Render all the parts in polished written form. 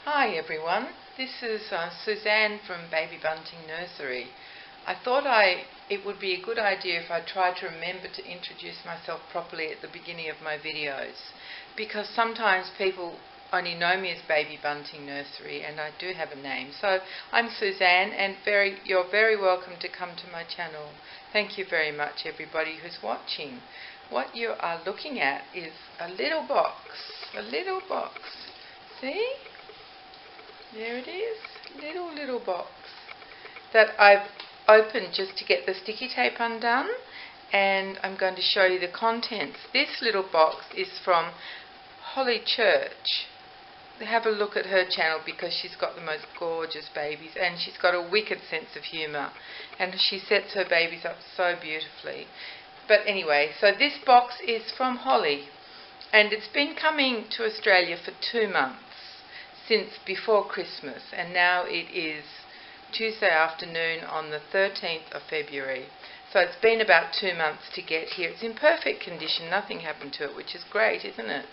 Hi everyone, this is Suzanne from Baby Bunting Nursery. I thought it would be a good idea if I tried to remember to introduce myself properly at the beginning of my videos, because sometimes people only know me as Baby Bunting Nursery and I do have a name. So I'm Suzanne and you're very welcome to come to my channel. Thank you very much everybody who's watching. What you are looking at is a little box. See? There it is, little box that I've opened just to get the sticky tape undone, and I'm going to show you the contents. This little box is from Holly Church. Have a look at her channel because she's got the most gorgeous babies and she's got a wicked sense of humour and she sets her babies up so beautifully. But anyway, so this box is from Holly and it's been coming to Australia for 2 months. Since before Christmas, and now it is Tuesday afternoon on the 13th of February. So it's been about 2 months to get here. It's in perfect condition, nothing happened to it, which is great, isn't it?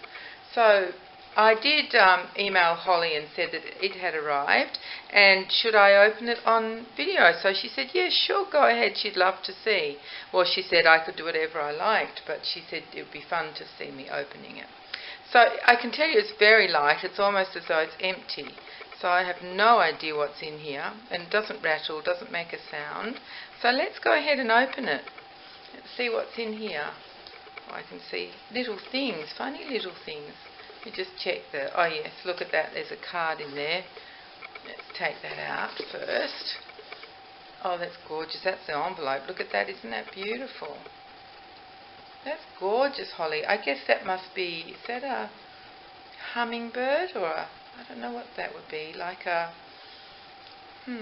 So I did email Holly and said that it had arrived and should I open it on video. So she said, yeah, sure, go ahead, she'd love to see. Well, she said I could do whatever I liked, but she said it would be fun to see me opening it. So I can tell you it's very light. It's almost as though it's empty. So I have no idea what's in here. And it doesn't rattle, doesn't make a sound. So let's go ahead and open it. Let's see what's in here. Oh, I can see little things, funny little things. Let me just check oh yes, look at that. There's a card in there. Let's take that out first. Oh, that's gorgeous. That's the envelope. Look at that. Isn't that beautiful? That's gorgeous, Holly. I guess that must be, is that a hummingbird or I don't know what that would be, like a,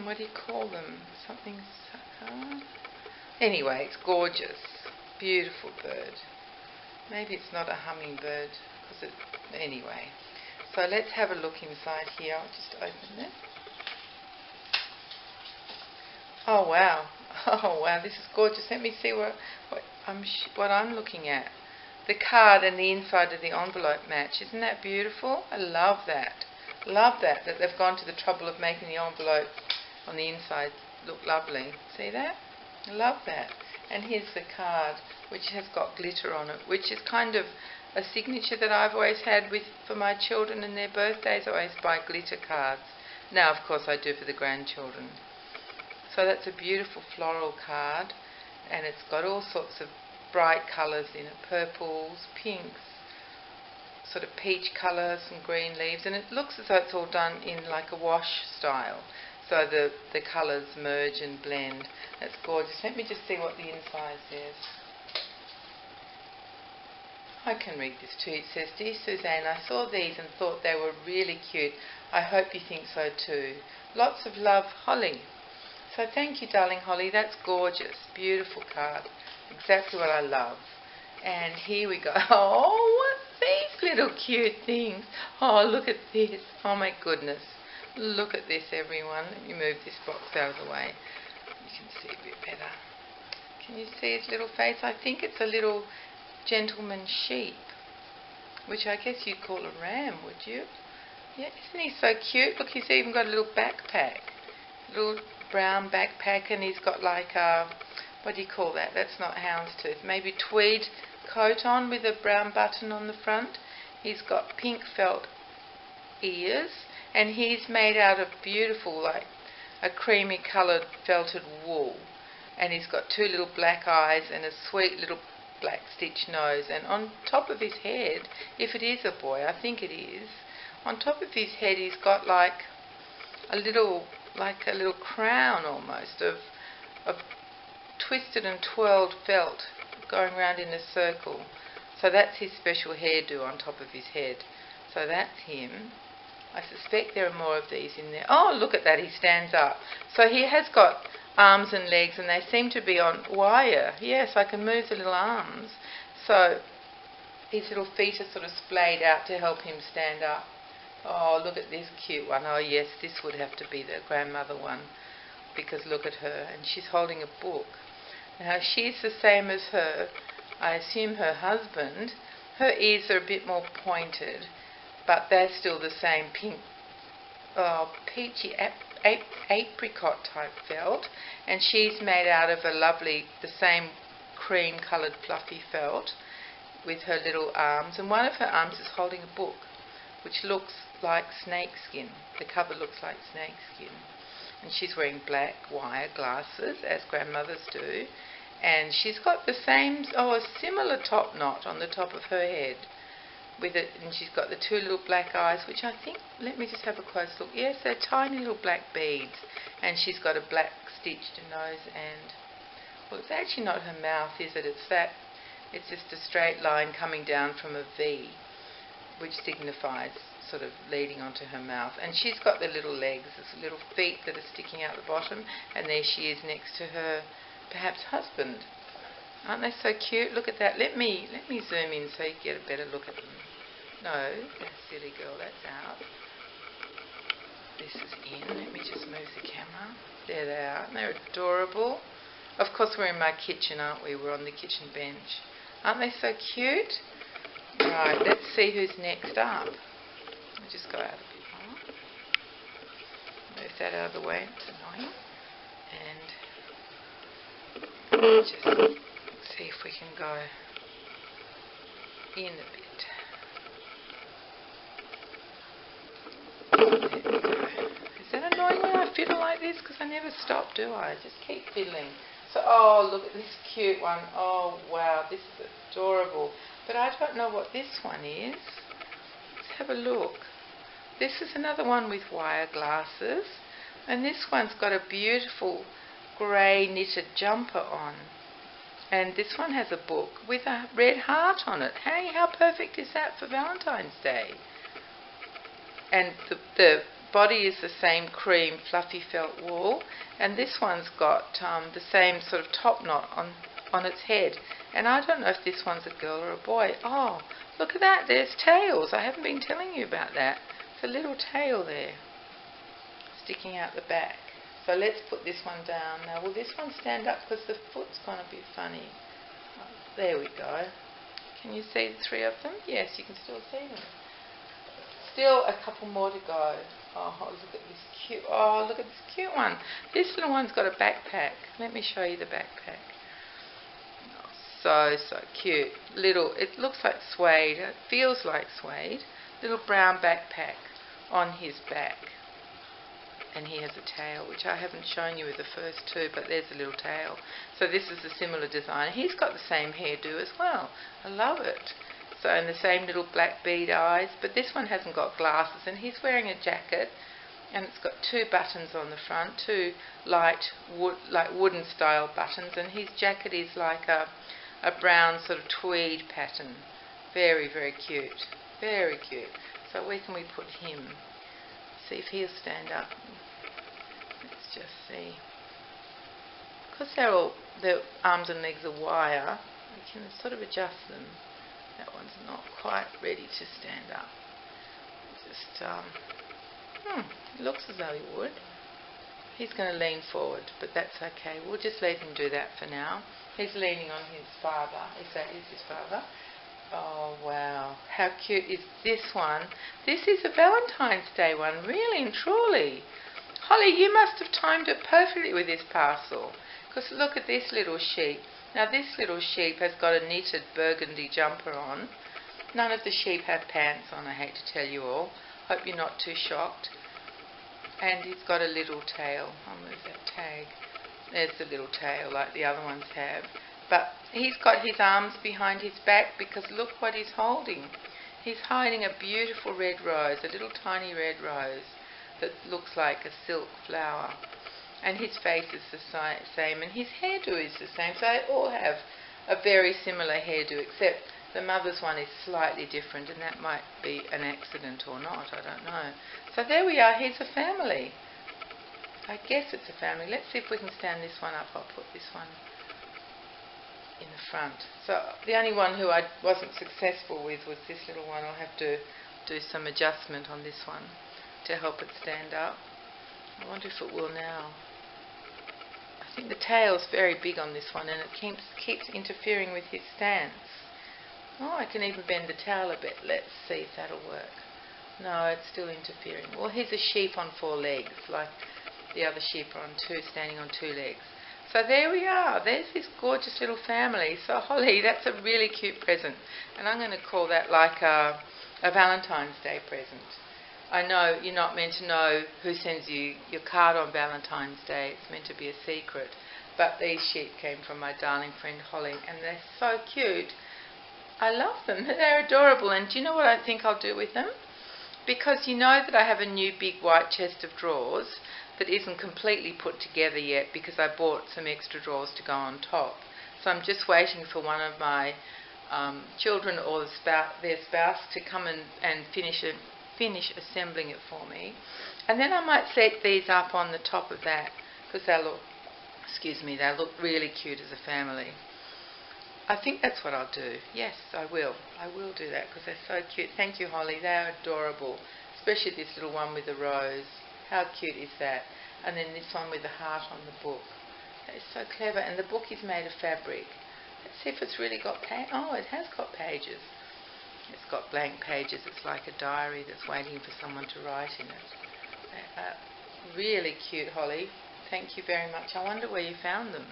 what do you call them? Something sucker? Anyway, it's gorgeous. Beautiful bird. Maybe it's not a hummingbird, anyway. So let's have a look inside here. I'll just open it. Oh wow. Oh wow, this is gorgeous. Let me see what I'm looking at. The card and the inside of the envelope match. Isn't that beautiful? I love that. Love that they've gone to the trouble of making the envelope on the inside look lovely. See that? I love that. And here's the card, which has got glitter on it, which is kind of a signature that I've always had for my children and their birthdays. I always buy glitter cards. Now, of course, I do for the grandchildren. So that's a beautiful floral card, and it's got all sorts of bright colours in it, purples, pinks, sort of peach colours, some green leaves, and it looks as though it's all done in like a wash style, so the colours merge and blend. That's gorgeous. Let me just see what the inside says. I can read this too. It says, Dear Suzanne, I saw these and thought they were really cute. I hope you think so too. Lots of love, Holly. So thank you, darling Holly. That's gorgeous. Beautiful card. Exactly what I love. And here we go. Oh, what's these little cute things? Oh, look at this. Oh, my goodness. Look at this, everyone. Let me move this box out of the way. You can see a bit better. Can you see his little face? I think it's a little gentleman sheep, which I guess you'd call a ram, would you? Yeah, isn't he so cute? Look, he's even got a little backpack. Little brown backpack, and he's got like a, what do you call that? That's not houndstooth. Maybe tweed coat on with a brown button on the front. He's got pink felt ears, and he's made out of beautiful, like a creamy coloured felted wool. And he's got 2 little black eyes and a sweet little black stitch nose. And on top of his head, if it is a boy, I think it is, on top of his head he's got like a little crown almost of twisted and twirled felt going round in a circle. So that's his special hairdo on top of his head. So that's him. I suspect there are more of these in there. Oh, look at that, he stands up. So he has got arms and legs and they seem to be on wire. Yes, I can move the little arms. So his little feet are sort of splayed out to help him stand up. Oh, look at this cute one. Oh, yes, this would have to be the grandmother one because look at her. And she's holding a book. Now, she's the same as her, I assume her husband. Her ears are a bit more pointed, but they're still the same pink peachy apricot type felt, and she's made out of the same cream coloured fluffy felt with her little arms, and one of her arms is holding a book which looks like snake skin. The cover looks like snake skin, and she's wearing black wire glasses as grandmothers do, and she's got the same, a similar top knot on the top of her head with it, and she's got the two little black eyes, which I think, let me just have a close look, yes, they're tiny little black beads, and she's got a black stitched nose, and, well, it's actually not her mouth, is it? It's just a straight line coming down from a V, which signifies sort of leading onto her mouth, and she's got the little legs, the little feet that are sticking out the bottom, and there she is next to her, perhaps husband. Aren't they so cute? Look at that. Let me zoom in so you get a better look at them. No, that silly girl, that's out. This is in. Let me just move the camera. There they are. Aren't they adorable? Of course, we're in my kitchen, aren't we? We're on the kitchen bench. Aren't they so cute? Right, let's see who's next up. Let me just go out a bit more. Move that out of the way. It's annoying. And just see if we can go in a bit. There we go. Is that annoying when I fiddle like this? Because I never stop, do I? I just keep fiddling. So, look at this cute one. Oh, wow, this is adorable. But I don't know what this one is. Let's have a look. This is another one with wire glasses. And this one's got a beautiful grey knitted jumper on. And this one has a book with a red heart on it. Hey, how perfect is that for Valentine's Day? And the body is the same cream fluffy felt wool, and this one's got the same sort of top knot on its head. And I don't know if this one's a girl or a boy. Oh, look at that, there's tails. I haven't been telling you about that. There's a little tail there sticking out the back. So let's put this one down. Now, will this one stand up because the foot's going to be funny? Oh, there we go. Can you see the three of them? Yes, you can still see them. Still a couple more to go. Oh, look at this cute. Oh, look at this cute one. This little one's got a backpack. Let me show you the backpack. Oh, so cute. Little, it looks like suede. It feels like suede. Little brown backpack on his back. And he has a tail, which I haven't shown you with the first two, but there's a little tail. So this is a similar design. He's got the same hairdo as well. I love it. So, and the same little black bead eyes, but this one hasn't got glasses, and he's wearing a jacket, and it's got two buttons on the front, two light wooden style buttons, and his jacket is like a brown sort of tweed pattern. Very, very cute. Very cute. So where can we put him? See if he'll stand up. Let's just see. Because their arms and legs are wire, we can sort of adjust them. That one's not quite ready to stand up. Just, it looks as though he would. He's going to lean forward, but that's okay. We'll just let him do that for now. He's leaning on his father, if that is his father. Oh, wow. How cute is this one? This is a Valentine's Day one, really and truly. Holly, you must have timed it perfectly with this parcel. Because look at this little sheep. Now, this little sheep has got a knitted burgundy jumper on. None of the sheep have pants on, I hate to tell you all. Hope you're not too shocked. And he's got a little tail. I'll move that tag. There's the little tail like the other ones have. But he's got his arms behind his back because look what he's holding. He's hiding a beautiful red rose, a little tiny red rose that looks like a silk flower. And his face is the same, and his hairdo is the same. So they all have a very similar hairdo, except the mother's one is slightly different, and that might be an accident or not, I don't know. So there we are, here's a family. I guess it's a family. Let's see if we can stand this one up. I'll put this one in the front. So the only one who I wasn't successful with was this little one. I'll have to do some adjustment on this one to help it stand up. I wonder if it will now. I think the tail's very big on this one, and it keeps interfering with his stance. Oh, I can even bend the tail a bit. Let's see if that'll work. No, it's still interfering. Well, he's a sheep on 4 legs, like the other sheep are on 2, standing on 2 legs. So there we are. There's this gorgeous little family. So Holly, that's a really cute present. And I'm going to call that like a Valentine's Day present. I know you're not meant to know who sends you your card on Valentine's Day. It's meant to be a secret. But these sheep came from my darling friend Holly, and they're so cute. I love them. They're adorable. And do you know what I think I'll do with them? Because you know that I have a new big white chest of drawers that isn't completely put together yet because I bought some extra drawers to go on top. So I'm just waiting for one of my children or their spouse to come and finish assembling it for me. And then I might set these up on the top of that because they look really cute as a family. I think that's what I'll do. Yes, I will. I will do that because they're so cute. Thank you, Holly. They're adorable. Especially this little one with the rose. How cute is that? And then this one with the heart on the book. That is so clever. And the book is made of fabric. Let's see if it's really got pages. Oh, it has got pages. It's got blank pages. It's like a diary that's waiting for someone to write in it. They are really cute, Holly. Thank you very much. I wonder where you found them.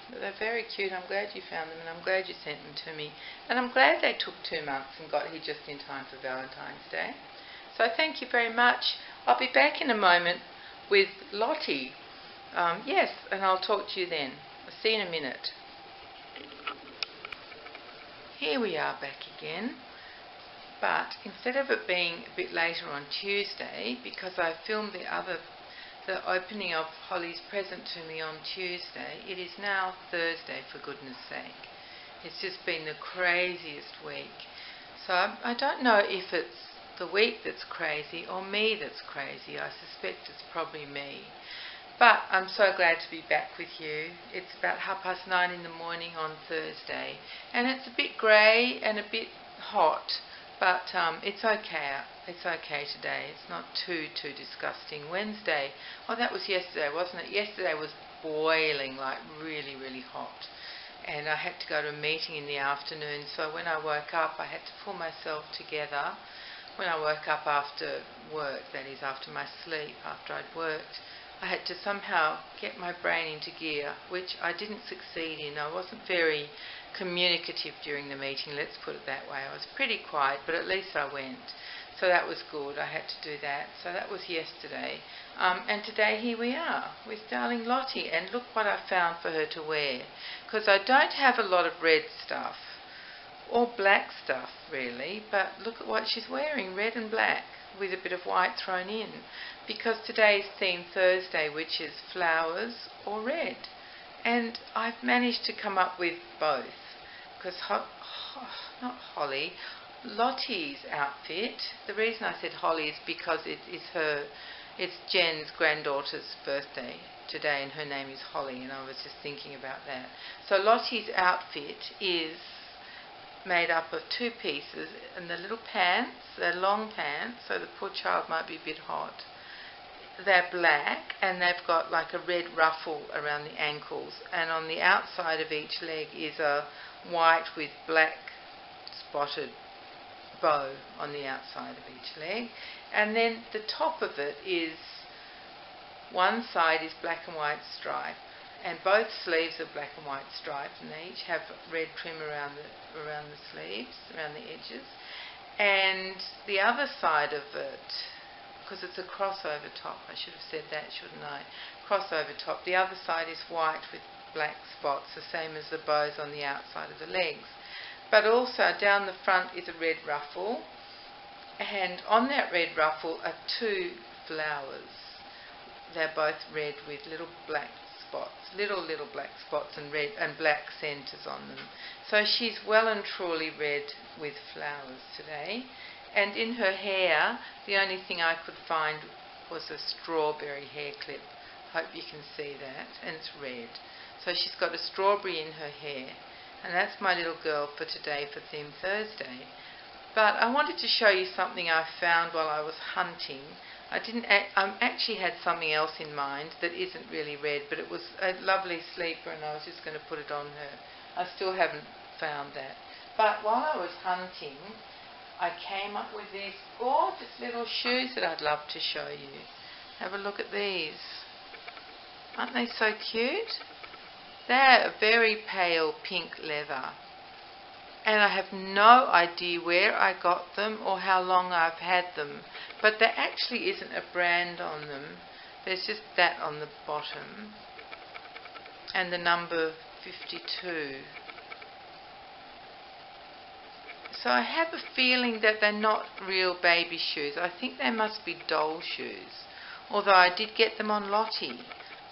They're very cute. I'm glad you found them, and I'm glad you sent them to me. And I'm glad they took 2 months and got here just in time for Valentine's Day. So thank you very much. I'll be back in a moment with Lottie. Yes, and I'll talk to you then. I'll see you in a minute. Here we are back again. But instead of it being a bit later on Tuesday, because I filmed the opening of Holly's present to me on Tuesday, it is now Thursday, for goodness sake. It's just been the craziest week. So I don't know if it's the week that's crazy or me that's crazy. I suspect it's probably me. But I'm so glad to be back with you. It's about 9:30 in the morning on Thursday, and it's a bit grey and a bit hot. But it's okay. It's okay today. It's not too disgusting. Wednesday, oh, that was yesterday, wasn't it? Yesterday was boiling, like really, really hot. And I had to go to a meeting in the afternoon. So when I woke up, I had to pull myself together. When I woke up after work, that is after my sleep, after I'd worked, I had to somehow get my brain into gear, which I didn't succeed in. I wasn't very communicative during the meeting, let's put it that way. I was pretty quiet, but at least I went. So that was good. I had to do that. So that was yesterday. And today here we are with darling Lottie. And look what I found for her to wear. Because I don't have a lot of red stuff. Or black stuff, really. But look at what she's wearing. Red and black with a bit of white thrown in. Because today is Theme Thursday, which is flowers or red. And I've managed to come up with both. Because, not Holly, Lottie's outfit, the reason I said Holly is because it's Jen's granddaughter's birthday today and her name is Holly, and I was just thinking about that. So Lottie's outfit is made up of 2 pieces, and the little pants, they're long pants, so the poor child might be a bit hot. They're black and they've got like a red ruffle around the ankles, and on the outside of each leg is a white with black spotted bow on the outside of each leg, and then the top of it is, one side is black and white stripe, and both sleeves are black and white stripes, and they each have red trim around the sleeves, around the edges, and the other side of it, because it's a crossover top, I should have said that, shouldn't I? Crossover top. The other side is white with black spots, the same as the bows on the outside of the legs. But also down the front is a red ruffle, and on that red ruffle are 2 flowers. They're both red with little black spots, little black spots and red and black centres on them. So she's well and truly red with flowers today. And in her hair, the only thing I could find was a strawberry hair clip. Hope you can see that. And it's red. So she's got a strawberry in her hair. And that's my little girl for today for Theme Thursday. But I wanted to show you something I found while I was hunting. I actually had something else in mind that isn't really red, but it was a lovely sleeper, and I was just going to put it on her. I still haven't found that. But while I was hunting, I came up with these gorgeous little shoes that I'd love to show you. Have a look at these. Aren't they so cute? They're a very pale pink leather. And I have no idea where I got them or how long I've had them. But there actually isn't a brand on them. There's just that on the bottom. And the number 52. So I have a feeling that they're not real baby shoes. I think they must be doll shoes. Although I did get them on Lottie.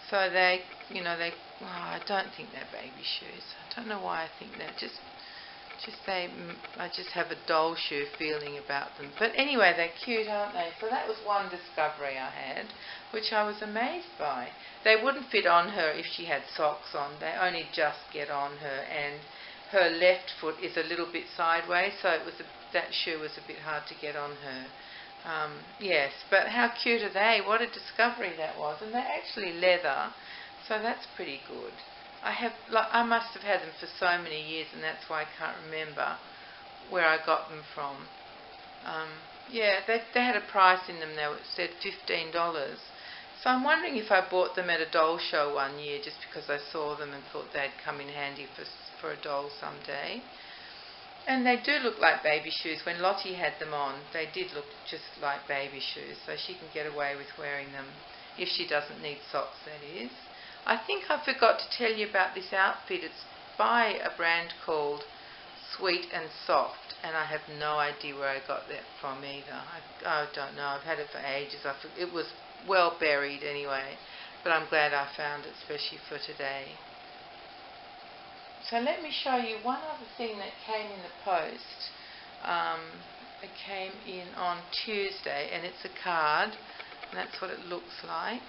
So they, I don't think they're baby shoes. I don't know why I think that. I just have a doll shoe feeling about them. But anyway, they're cute, aren't they? So that was one discovery I had, which I was amazed by. They wouldn't fit on her if she had socks on. They only just get on her, and her left foot is a little bit sideways, so that shoe was a bit hard to get on her. Yes, but how cute are they? What a discovery that was. And they're actually leather, so that's pretty good. I must have had them for so many years, and that's why I can't remember where I got them from. They had a price in them. It said $15. So I'm wondering if I bought them at a doll show one year just because I saw them and thought they'd come in handy for a doll someday. And they do look like baby shoes. When Lottie had them on, they did look just like baby shoes, so she can get away with wearing them if she doesn't need socks, that is. I think I forgot to tell you about this outfit. It's by a brand called Sweet and Soft, and I have no idea where I got that from either. I don't know. I've had it for ages. It was well buried anyway, but I'm glad I found it, especially for today. So let me show you one other thing that came in the post. It came in on Tuesday, and it's a card, and that's what it looks like.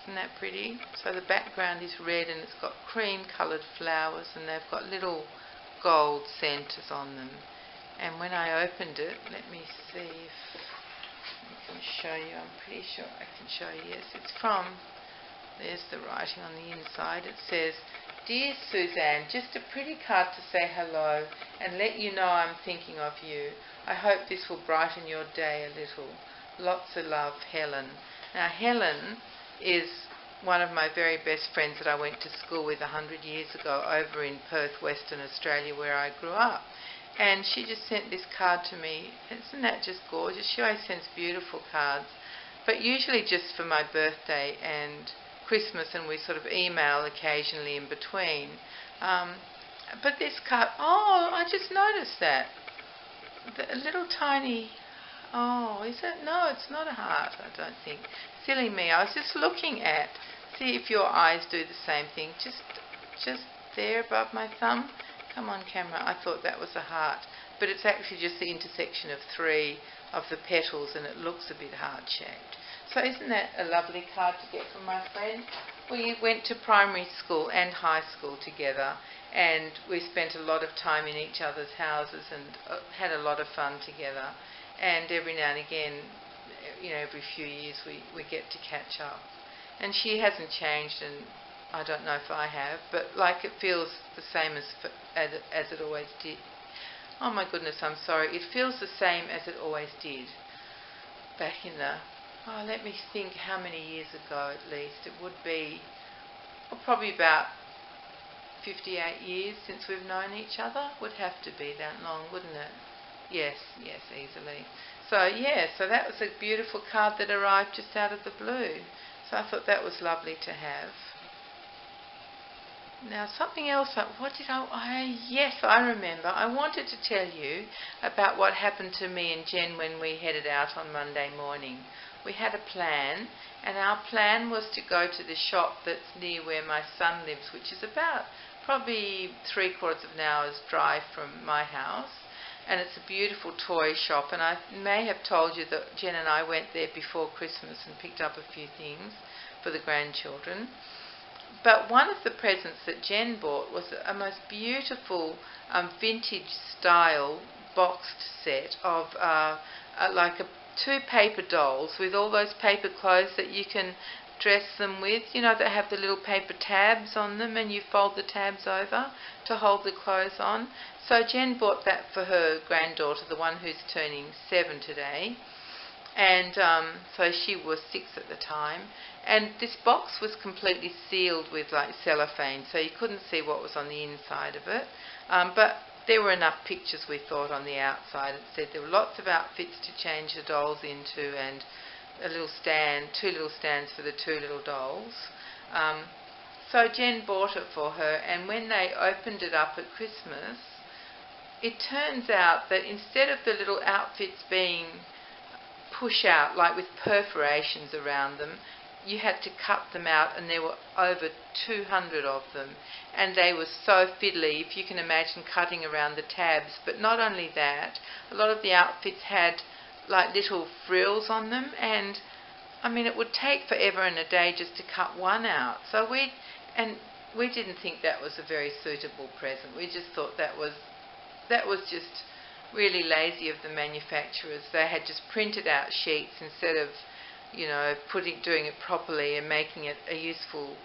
Isn't that pretty? So the background is red, and it's got cream coloured flowers, and they've got little gold centres on them. And when I opened it, let me see if I can show you. I'm pretty sure I can show you. Yes, it's from, there's the writing on the inside. It says, "Dear Suzanne, just a pretty card to say hello and let you know I'm thinking of you. I hope this will brighten your day a little. Lots of love, Helen." Now, Helen is one of my very best friends that I went to school with 100 years ago over in Perth, Western Australia, where I grew up. And she just sent this card to me. Isn't that just gorgeous? She always sends beautiful cards, but usually just for my birthday and Christmas, and we sort of email occasionally in between. But this card, I just noticed that. A little tiny, is it? No, it's not a heart, I don't think. Silly me, I was just looking at, see if your eyes do the same thing. Just there above my thumb. Come on, camera. I thought that was a heart. But it's actually just the intersection of 3 of the petals, and it looks a bit heart-shaped. So isn't that a lovely card to get from my friend? We went to primary school and high school together, and we spent a lot of time in each other's houses and had a lot of fun together. And every now and again, every few years we get to catch up. And she hasn't changed, and I don't know if I have, but it feels the same as it always did. Oh my goodness, I'm sorry. It feels the same as it always did. Back in the, let me think how many years ago at least. It would be probably about 58 years since we've known each other. Would have to be that long, wouldn't it? Yes, easily. So that was a beautiful card that arrived just out of the blue. So I thought that was lovely to have. Now something else, yes, I remember. I wanted to tell you about what happened to me and Jen when we headed out on Monday morning. We had a plan, and our plan was to go to the shop that's near where my son lives, which is about probably 3/4 of an hour's drive from my house. And it's a beautiful toy shop, and I may have told you that Jen and I went there before Christmas and picked up a few things for the grandchildren. But one of the presents that Jen bought was a most beautiful vintage style boxed set of 2 paper dolls with all those paper clothes that you can dress them with, that have the little paper tabs on them, and you fold the tabs over to hold the clothes on. So Jen bought that for her granddaughter, the one who's turning 7 today. And so she was 6 at the time. And this box was completely sealed with like cellophane, so you couldn't see what was on the inside of it. But there were enough pictures, we thought, on the outside. It said there were lots of outfits to change the dolls into, and a little stand, 2 little stands for the 2 little dolls. So Jen bought it for her, and when they opened it up at Christmas, it turns out that instead of the little outfits being push out, like with perforations around them, you had to cut them out, and there were over 200 of them, and they were so fiddly, if you can imagine cutting around the tabs. But not only that, a lot of the outfits had like little frills on them, and I mean it would take forever and a day just to cut one out. So we didn't think that was a very suitable present. We just thought that was just really lazy of the manufacturers. They had just printed out sheets instead of, you know, doing it properly and making it a useful,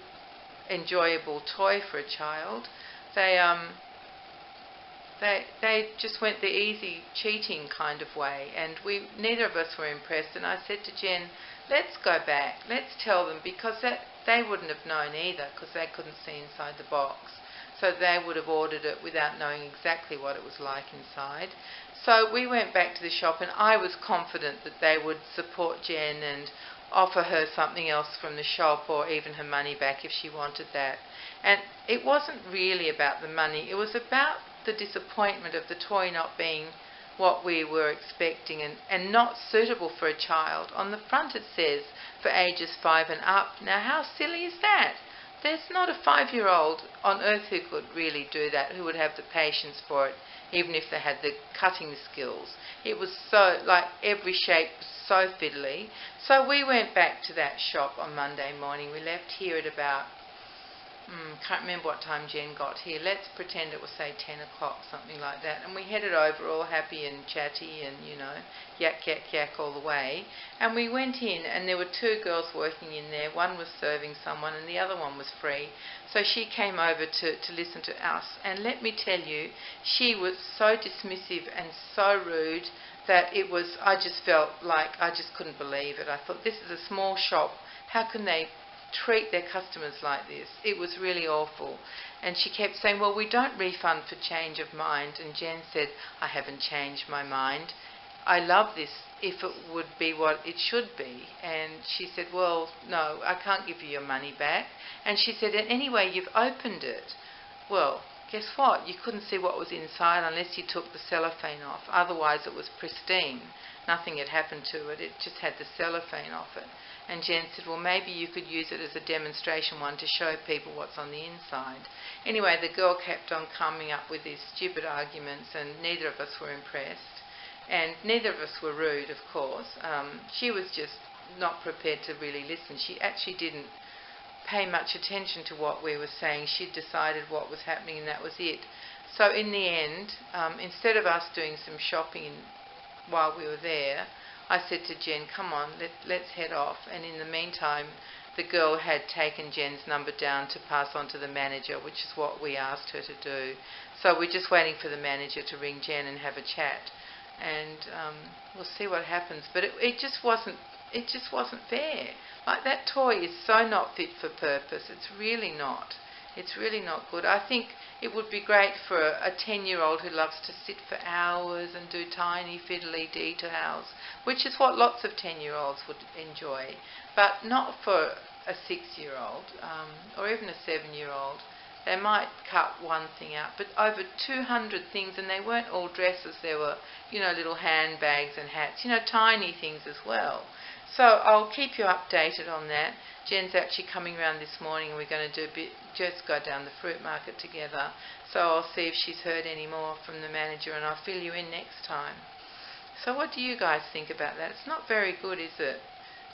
enjoyable toy for a child. They just went the easy, cheating kind of way, and neither of us were impressed. And I said to Jen, let's go back, let's tell them, because they wouldn't have known either, because they couldn't see inside the box. So they would have ordered it without knowing exactly what it was like inside. So we went back to the shop, and I was confident that they would support Jen and offer her something else from the shop, or even her money back if she wanted that. And it wasn't really about the money. It was about the disappointment of the toy not being what we were expecting, and not suitable for a child. On the front it says for ages 5 and up. Now how silly is that? There's not a 5-year-old on earth who could really do that, who would have the patience for it, even if they had the cutting skills. It was so, like, every shape was so fiddly. So we went back to that shop on Monday morning. We left here at about, can't remember what time Jen got here. Let's pretend it was, say, 10 o'clock, something like that. And we headed over all happy and chatty and, you know, yak, yak, yak all the way. And we went in, and there were 2 girls working in there. One was serving someone and the other one was free. So she came over to listen to us. And let me tell you, she was so dismissive and so rude that I just felt like I just couldn't believe it. I thought, this is a small shop. How can they treat their customers like this? It was really awful. And she kept saying, well, we don't refund for change of mind. And Jen said, I haven't changed my mind. I love this if it would be what it should be. And she said, well, no, I can't give you your money back. And she said, and anyway, you've opened it. Well, guess what? You couldn't see what was inside unless you took the cellophane off. Otherwise it was pristine. Nothing had happened to it. It just had the cellophane off it. And Jen said, well, maybe you could use it as a demonstration one to show people what's on the inside. Anyway, the girl kept on coming up with these stupid arguments, and neither of us were impressed. And neither of us were rude, of course. She was just not prepared to really listen. She actually didn't pay much attention to what we were saying. She'd decided what was happening, and that was it. So in the end, instead of us doing some shopping while we were there, I said to Jen, come on, let's head off. And in the meantime, the girl had taken Jen's number down to pass on to the manager, which is what we asked her to do. So we're just waiting for the manager to ring Jen and have a chat. And we'll see what happens. But it just wasn't fair. Like, that toy is so not fit for purpose. It's really not. It's really not good. I think it would be great for a 10-year-old who loves to sit for hours and do tiny fiddly details, which is what lots of 10-year-olds would enjoy, but not for a 6-year-old or even a 7-year-old. They might cut one thing out, but over 200 things, and they weren't all dresses. There were, you know, little handbags and hats, you know, tiny things as well. So I'll keep you updated on that. Jen's actually coming around this morning, and we're going to just go down the fruit market together. So I'll see if she's heard any more from the manager, and I'll fill you in next time. So what do you guys think about that? It's not very good, is it?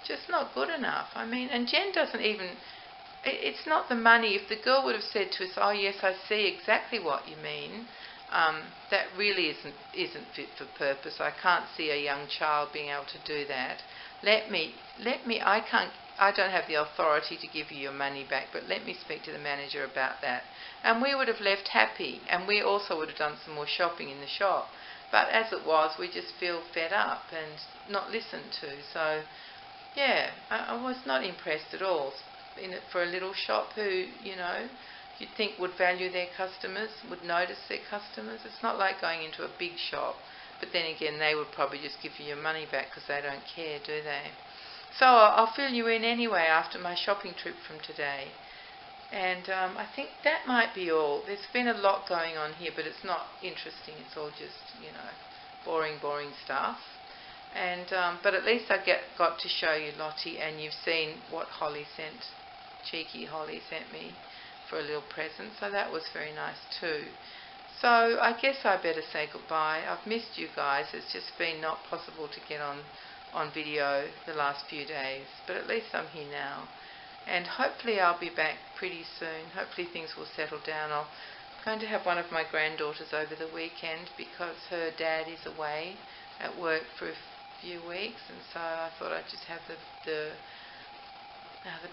Just not good enough. I mean, and Jen doesn't even... It's not the money. If the girl would have said to us, oh yes, I see exactly what you mean, that really isn't fit for purpose. I can't see a young child being able to do that. I can't I don't have the authority to give you your money back, but let me speak to the manager about that. And we would have left happy, and we also would have done some more shopping in the shop. But as it was, we just feel fed up and not listened to. So, yeah, I was not impressed at all for a little shop who, you'd think would value their customers, would notice their customers. It's not like going into a big shop, but then again, they would probably just give you your money back because they don't care, do they? So I'll fill you in anyway after my shopping trip from today. And I think that might be all. There's been a lot going on here, but it's not interesting. It's all just, boring stuff. And but at least I got to show you Lottie, and you've seen what cheeky Holly sent me for a little present. So that was very nice too. So I guess I better say goodbye. I've missed you guys. It's just been not possible to get on video the last few days, but at least I'm here now. And hopefully I'll be back pretty soon. Hopefully things will settle down. I'm going to have one of my granddaughters over the weekend because her dad is away at work for a few weeks, and so I thought I'd just have the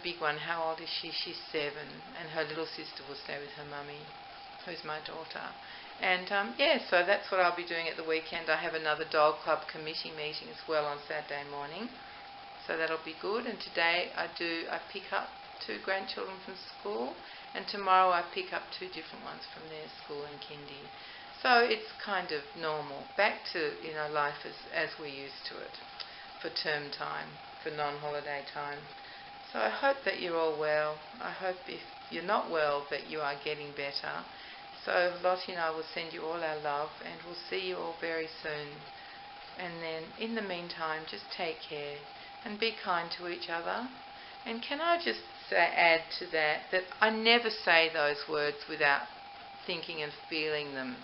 big one. How old is she? She's 7, and her little sister will stay with her mummy, who's my daughter. And so that's what I'll be doing at the weekend. I have another dog club committee meeting as well on Saturday morning. So that'll be good. And today I pick up 2 grandchildren from school, and tomorrow I pick up 2 different ones from their school in kindy. So it's kind of normal, back to life as we're used to it for term time, for non-holiday time. So I hope that you're all well. I hope if you're not well that you are getting better. So Lottie and I will send you all our love, and we'll see you all very soon. And then in the meantime, just take care and be kind to each other. And can I just add to that I never say those words without thinking and feeling them.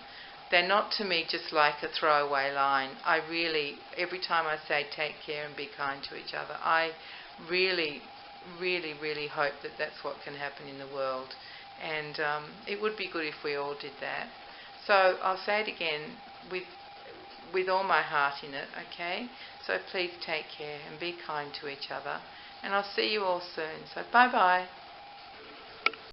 They're not to me just like a throwaway line. I really, every time I say take care and be kind to each other, I really, really, really hope that that's what can happen in the world. And it would be good if we all did that. So I'll say it again with all my heart in it, okay? So please take care and be kind to each other. And I'll see you all soon. So bye-bye.